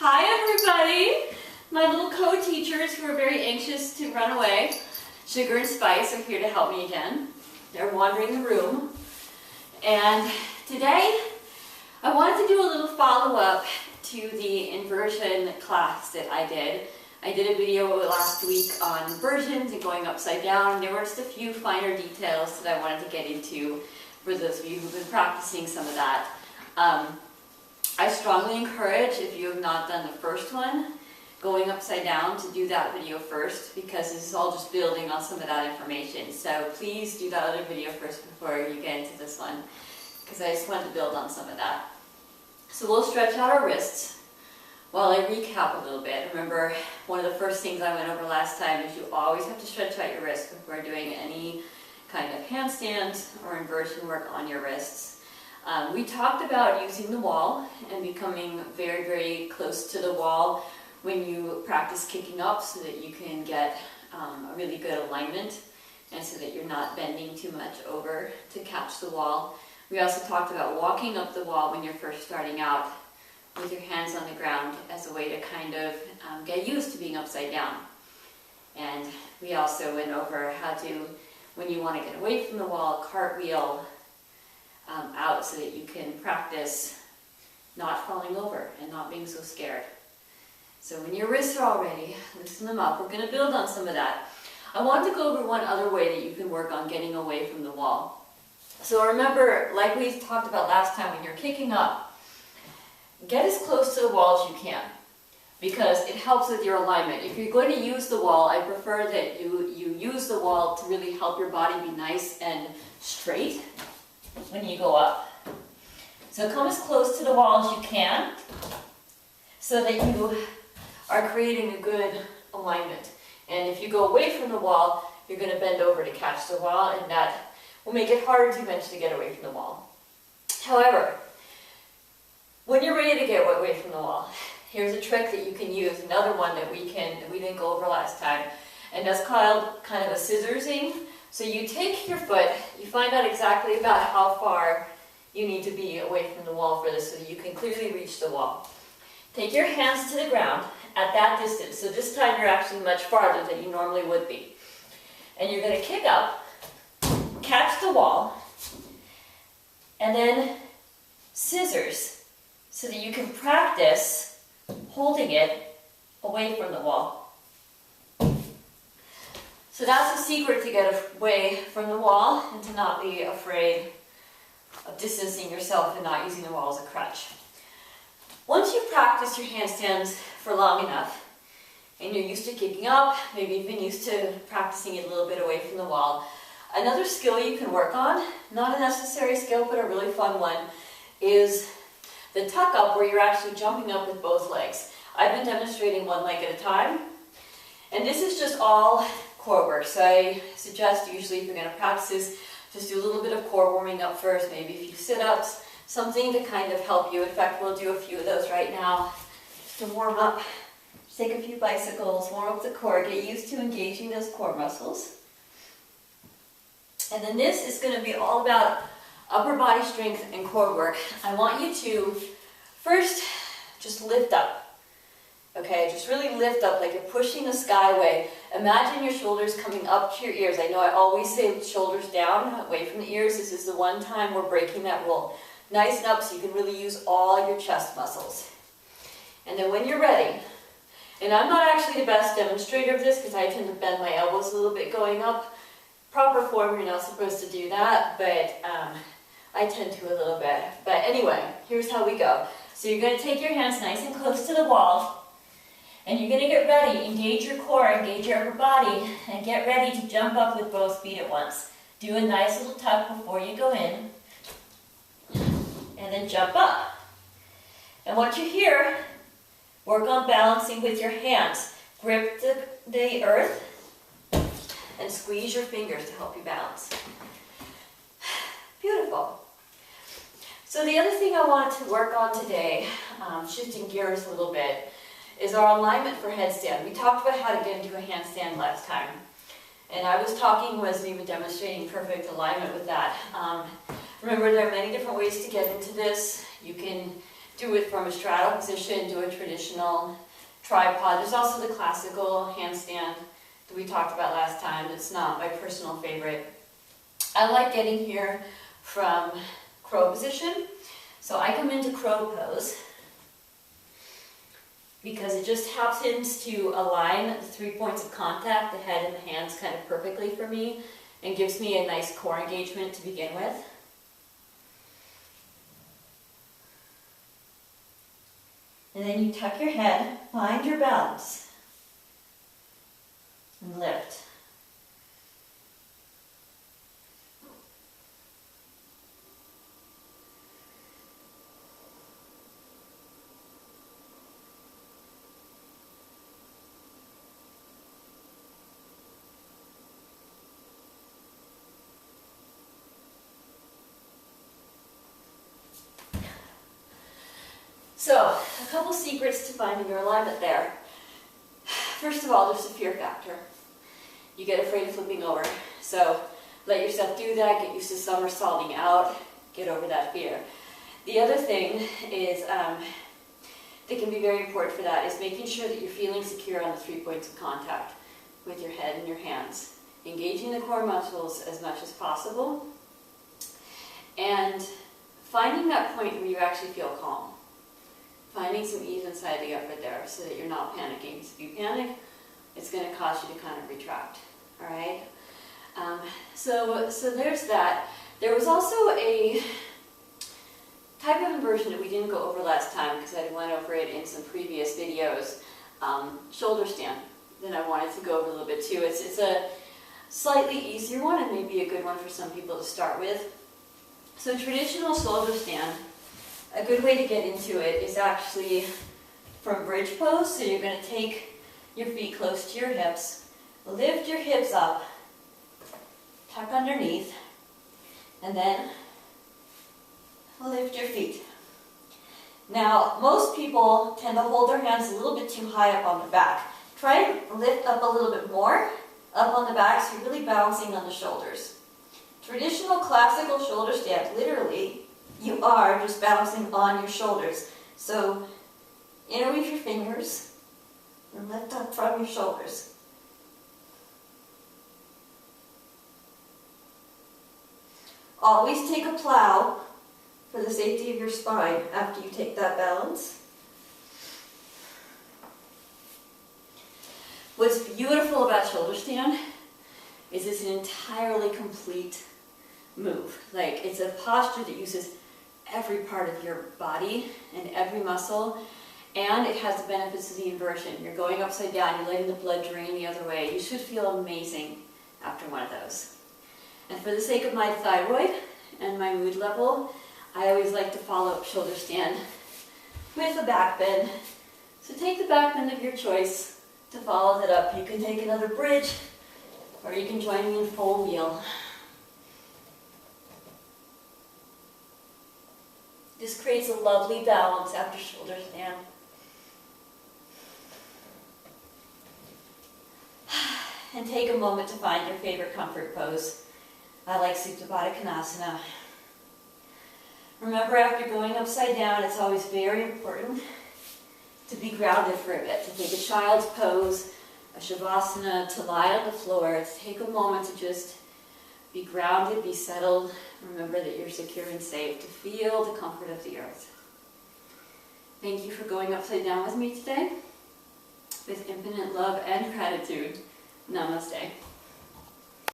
Hi everybody! My little co-teachers who are very anxious to run away, Sugar and Spice, are here to help me again. They're wandering the room. And today I wanted to do a little follow-up to the inversion class that I did. I did a video last week on inversions and going upside down. There were just a few finer details that I wanted to get into for those of you who've been practicing some of that. I strongly encourage, if you have not done the first one, going upside down, to do that video first, because this is all just building on some of that information. So please do that other video first before you get into this one, because I just wanted to build on some of that. So we'll stretch out our wrists while I recap a little bit. Remember, one of the first things I went over last time is you always have to stretch out your wrists before doing any kind of handstand or inversion work on your wrists. We talked about using the wall and becoming very, very close to the wall when you practice kicking up, so that you can get a really good alignment and so that you're not bending too much over to catch the wall. We also talked about walking up the wall when you're first starting out with your hands on the ground as a way to kind of get used to being upside down. And we also went over how to, when you want to get away from the wall, cartwheel out so that you can practice not falling over and not being so scared. So when your wrists are all ready, loosen them up. We're going to build on some of that. I want to go over one other way that you can work on getting away from the wall. So remember, like we talked about last time, when you're kicking up, get as close to the wall as you can, because it helps with your alignment. If you're going to use the wall, I prefer that you use the wall to really help your body be nice and straight when you go up. So come as close to the wall as you can so that you are creating a good alignment. And if you go away from the wall, you're going to bend over to catch the wall, and that will make it harder to eventually get away from the wall. However, when you're ready to get away from the wall, here's a trick that you can use, another one that we didn't go over last time, and that's called kind of a scissorsing. So you take your foot, you find out exactly about how far you need to be away from the wall for this so that you can clearly reach the wall. Take your hands to the ground at that distance. So this time you're actually much farther than you normally would be. And you're going to kick up, catch the wall, and then scissors so that you can practice holding it away from the wall. So that's the secret to get away from the wall and to not be afraid of distancing yourself and not using the wall as a crutch. Once you practice your handstands for long enough and you're used to kicking up, maybe you've been used to practicing it a little bit away from the wall, another skill you can work on, not a necessary skill but a really fun one, is the tuck up, where you're actually jumping up with both legs. I've been demonstrating one leg at a time, and this is just all core work. So I suggest, usually if you're going to practice this, just do a little bit of core warming up first, maybe a few sit-ups, something to kind of help you. In fact, we'll do a few of those right now just to warm up. Just take a few bicycles, warm up the core, get used to engaging those core muscles. And then this is going to be all about upper body strength and core work. I want you to first just lift up. Okay, just really lift up like you're pushing the skyway. Imagine your shoulders coming up to your ears. I know I always say shoulders down, away from the ears. This is the one time we're breaking that rule. Nice and up so you can really use all your chest muscles. And then when you're ready, and I'm not actually the best demonstrator of this because I tend to bend my elbows a little bit going up. Proper form, you're not supposed to do that, but I tend to a little bit. But anyway, here's how we go. So you're going to take your hands nice and close to the wall. And you're going to get ready, engage your core, engage your upper body, and get ready to jump up with both feet at once. Do a nice little tuck before you go in, and then jump up. And once you're here, work on balancing with your hands. Grip the earth, and squeeze your fingers to help you balance. Beautiful. So the other thing I wanted to work on today, shifting gears a little bit, is our alignment for headstand. We talked about how to get into a handstand last time. And I wasn't even demonstrating perfect alignment with that. Remember, there are many different ways to get into this. You can do it from a straddle position, do a traditional tripod. There's also the classical handstand that we talked about last time. It's not my personal favorite. I like getting here from crow position. So I come into crow pose because it just happens to align the 3 points of contact, the head and the hands, kind of perfectly for me, and gives me a nice core engagement to begin with. And then you tuck your head, find your balance, and lift. So, a couple secrets to finding your alignment there. First of all, there's the fear factor. You get afraid of flipping over. So, let yourself do that, get used to somersaulting out, get over that fear. The other thing is, that can be very important for that, is making sure that you're feeling secure on the 3 points of contact with your head and your hands. Engaging the core muscles as much as possible, and finding that point where you actually feel calm. Finding some ease inside the upper there so that you're not panicking. If you panic, it's going to cause you to kind of retract. All right? So there's that. There was also a type of inversion that we didn't go over last time because I went over it in some previous videos. Shoulder stand that I wanted to go over a little bit too. It's a slightly easier one and maybe a good one for some people to start with. So traditional shoulder stand, a good way to get into it is actually from bridge pose. So you're going to take your feet close to your hips, lift your hips up, tuck underneath, and then lift your feet. Now, most people tend to hold their hands a little bit too high up on the back. Try and lift up a little bit more up on the back so you're really balancing on the shoulders. Traditional classical shoulder stand, literally, you are just balancing on your shoulders. So interweave your fingers and lift up from your shoulders. Always take a plow for the safety of your spine after you take that balance. What's beautiful about shoulder stand is it's an entirely complete move. Like, it's a posture that uses every part of your body and every muscle, and it has the benefits of the inversion. You're going upside down, you're letting the blood drain the other way. You should feel amazing after one of those. And for the sake of my thyroid and my mood level, I always like to follow up shoulder stand with a back bend. So take the back bend of your choice to follow that up. You can take another bridge, or you can join me in full wheel. This creates a lovely balance after shoulder stand. And take a moment to find your favorite comfort pose. I like Supta Baddha Konasana. Remember, after going upside down, it's always very important to be grounded for a bit, to take a child's pose, a Shavasana, to lie on the floor, to take a moment to just be grounded, be settled. Remember that you're secure and safe, to feel the comfort of the earth. Thank you for going upside down with me today. With infinite love and gratitude. Namaste.